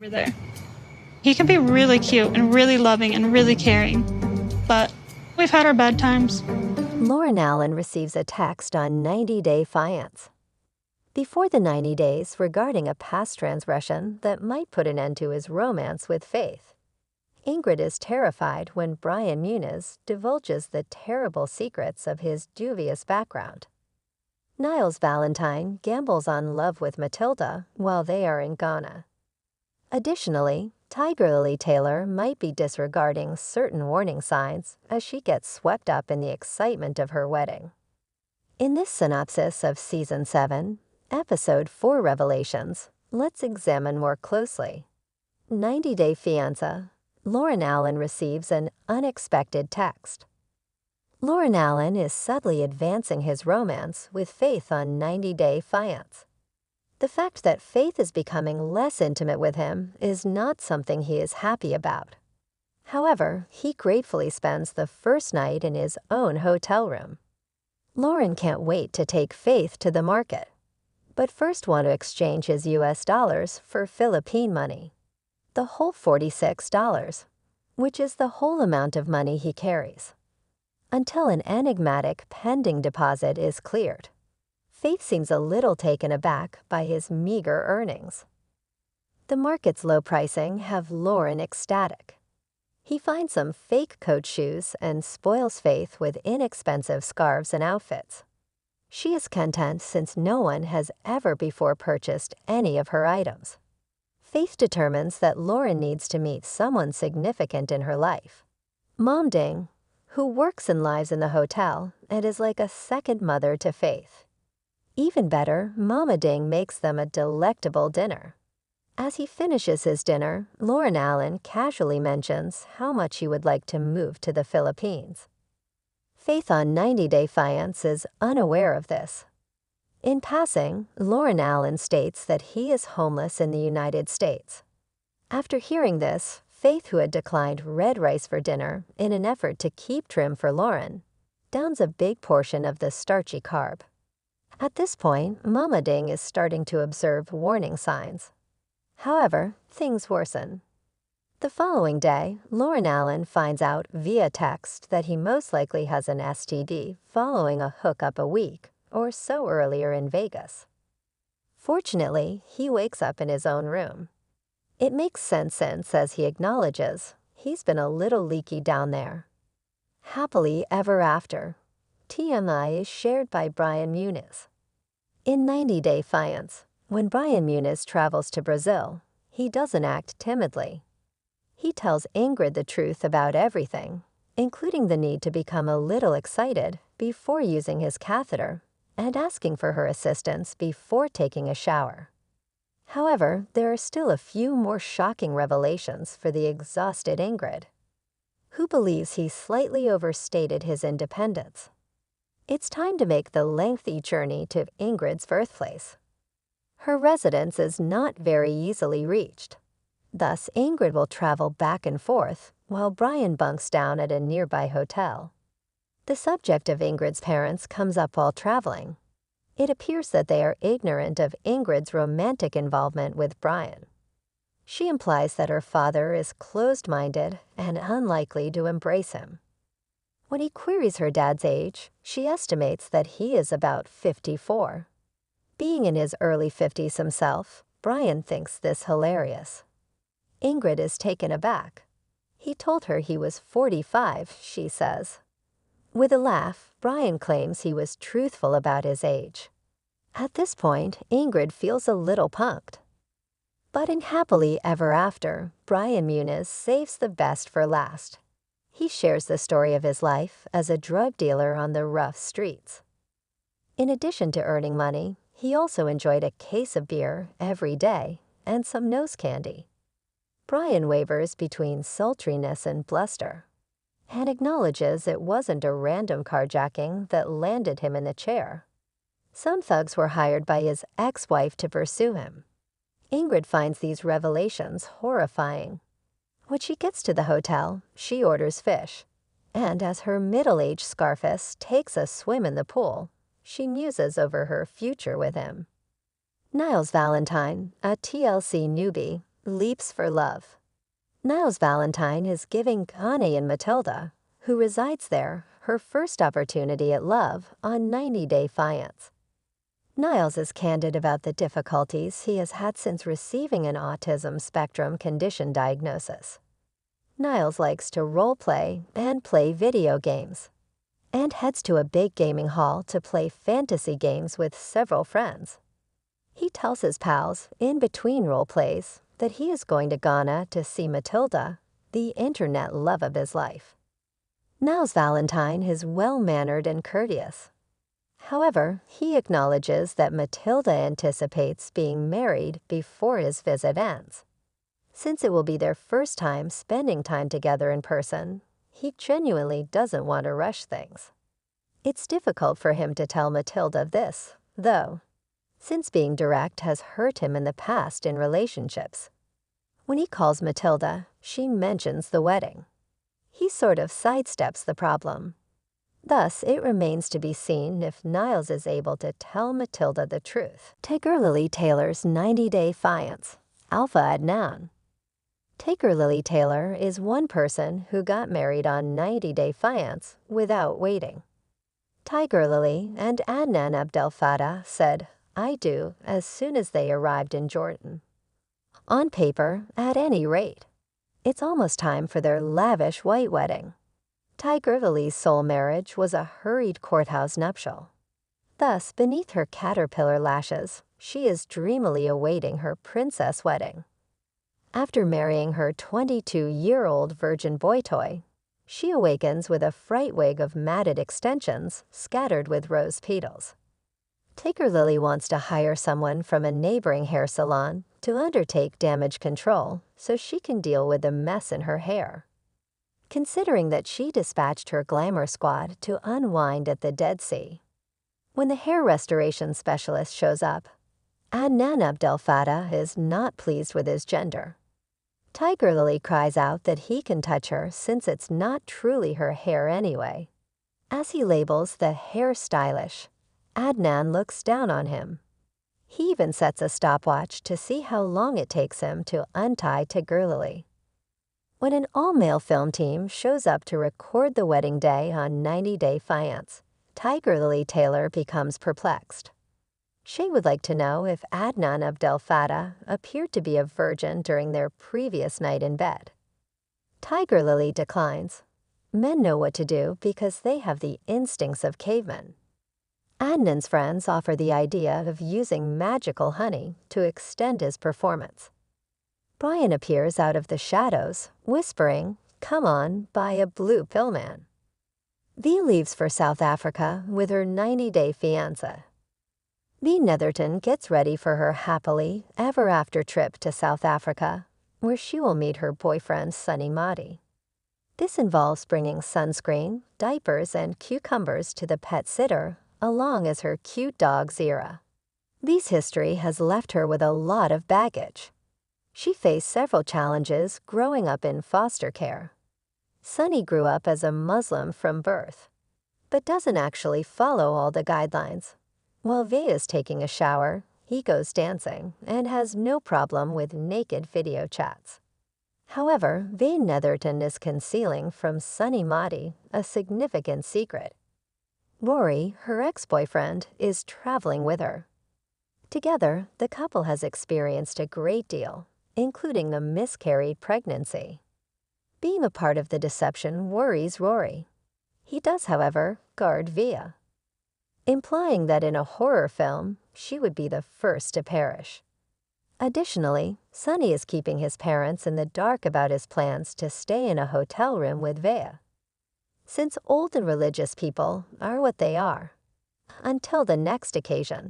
over there. He can be really cute and really loving and really caring, but we've had our bad times. Loren Allen receives a text on 90-day Fiance. Before the 90 days regarding a past transgression that might put an end to his romance with Faith. Ingrid is terrified when Brian Muniz divulges the terrible secrets of his dubious background. Niles Valentine gambles on love with Matilda while they are in Ghana. Additionally, Tiger Lily Taylor might be disregarding certain warning signs as she gets swept up in the excitement of her wedding. In this synopsis of Season 7, Episode 4 Revelations, let's examine more closely. 90-Day Fiancé, Loren Allen receives an unexpected text. Loren Allen is subtly advancing his romance with Faith on 90-Day Fiancé. The fact that Faith is becoming less intimate with him is not something he is happy about. However, he gratefully spends the first night in his own hotel room. Loren can't wait to take Faith to the market, but first want to exchange his US dollars for Philippine money, the whole $46, which is the whole amount of money he carries, until an enigmatic pending deposit is cleared. Faith seems a little taken aback by his meager earnings. The market's low pricing have Loren ecstatic. He finds some fake coat shoes and spoils Faith with inexpensive scarves and outfits. She is content since no one has ever before purchased any of her items. Faith determines that Loren needs to meet someone significant in her life. Mom Ding, who works and lives in the hotel and is like a second mother to Faith. Even better, Mama Ding makes them a delectable dinner. As he finishes his dinner, Loren Allen casually mentions how much he would like to move to the Philippines. Faith on 90-Day Fiancé is unaware of this. In passing, Loren Allen states that he is homeless in the United States. After hearing this, Faith, who had declined red rice for dinner in an effort to keep trim for Loren, downs a big portion of the starchy carb. At this point, Mama Ding is starting to observe warning signs. However, things worsen. The following day, Loren Allen finds out via text that he most likely has an STD following a hookup a week or so earlier in Vegas. Fortunately, he wakes up in his own room. It makes sense since, as he acknowledges, he's been a little leaky down there. Happily ever after. TMI is shared by Brian Muniz. In 90-Day Fiancé, when Brian Muniz travels to Brazil, he doesn't act timidly. He tells Ingrid the truth about everything, including the need to become a little excited before using his catheter and asking for her assistance before taking a shower. However, there are still a few more shocking revelations for the exhausted Ingrid, who believes he slightly overstated his independence. It's time to make the lengthy journey to Ingrid's birthplace. Her residence is not very easily reached. Thus, Ingrid will travel back and forth while Brian bunks down at a nearby hotel. The subject of Ingrid's parents comes up while traveling. It appears that they are ignorant of Ingrid's romantic involvement with Brian. She implies that her father is closed-minded and unlikely to embrace him. When he queries her dad's age, she estimates that he is about 54. Being in his early 50s himself, Brian thinks this hilarious. Ingrid is taken aback. He told her he was 45, she says. With a laugh, Brian claims he was truthful about his age. At this point, Ingrid feels a little punked. But in Happily Ever After, Brian Muniz saves the best for last. He shares the story of his life as a drug dealer on the rough streets. In addition to earning money, he also enjoyed a case of beer every day and some nose candy. Brian wavers between sultriness and bluster, and acknowledges it wasn't a random carjacking that landed him in the chair. Some thugs were hired by his ex-wife to pursue him. Ingrid finds these revelations horrifying. When she gets to the hotel, she orders fish, and as her middle-aged Scarface takes a swim in the pool, she muses over her future with him. Niles Valentine, a TLC newbie, Leaps for love. Niles' Valentine is giving Connie and Matilda, who resides there, her first opportunity at love on 90 Day Fiancé. Niles is candid about the difficulties he has had since receiving an autism spectrum condition diagnosis. Niles likes to role-play and play video games, and heads to a big gaming hall to play fantasy games with several friends. He tells his pals, in between role plays, that he is going to Ghana to see Matilda, the internet love of his life. Niles' Valentine is well-mannered and courteous. However, he acknowledges that Matilda anticipates being married before his visit ends. Since it will be their first time spending time together in person, he genuinely doesn't want to rush things. It's difficult for him to tell Matilda this, though, since being direct has hurt him in the past in relationships. When he calls Matilda, she mentions the wedding. He sort of sidesteps the problem. Thus, it remains to be seen if Niles is able to tell Matilda the truth. Tigger Lily Taylor's 90 Day Fiancé, Alpha Adnan. Tigger Lily Taylor is one person who got married on 90 Day Fiancé without waiting. Tiger Lily and Adnan Abdel Fattah said, "I do," as soon as they arrived in Jordan. On paper, at any rate, it's almost time for their lavish white wedding. Tiger Lily's soul marriage was a hurried courthouse nuptial. Thus, beneath her caterpillar lashes, she is dreamily awaiting her princess wedding. After marrying her 22-year-old virgin boy toy, she awakens with a fright wig of matted extensions scattered with rose petals. Tigger Lily wants to hire someone from a neighboring hair salon to undertake damage control so she can deal with the mess in her hair. Considering that she dispatched her glamour squad to unwind at the Dead Sea. When the hair restoration specialist shows up, Adnan Abdel Fattah is not pleased with his gender. Tiger Lily cries out that he can touch her since it's not truly her hair anyway. As he labels the hair stylish, Adnan looks down on him. He even sets a stopwatch to see how long it takes him to untie Tigger Lily. When an all-male film team shows up to record the wedding day on 90 Day Fiancé, Tiger Lily Taylor becomes perplexed. She would like to know if Adnan Abdel Fattah appeared to be a virgin during their previous night in bed. Tiger Lily declines. Men know what to do because they have the instincts of cavemen. Adnan's friends offer the idea of using magical honey to extend his performance. Brian appears out of the shadows, whispering, "Come on, buy a blue pill man." V leaves for South Africa with her 90-day fiancé. V Netherton gets ready for her happily ever after trip to South Africa, where she will meet her boyfriend Sunny Mahdi. This involves bringing sunscreen, diapers, and cucumbers to the pet sitter, along as her cute dog Zira. V's history has left her with a lot of baggage. She faced several challenges growing up in foster care. Sunny grew up as a Muslim from birth, but doesn't actually follow all the guidelines. While V is taking a shower, he goes dancing and has no problem with naked video chats. However, V Netherton is concealing from Sunny Mahdi a significant secret. Rory, her ex-boyfriend, is traveling with her. Together, the couple has experienced a great deal, including a miscarried pregnancy. Being a part of the deception worries Rory. He does, however, guard Via, implying that in a horror film, she would be the first to perish. Additionally, Sunny is keeping his parents in the dark about his plans to stay in a hotel room with Vea, since old and religious people are what they are. Until the next occasion.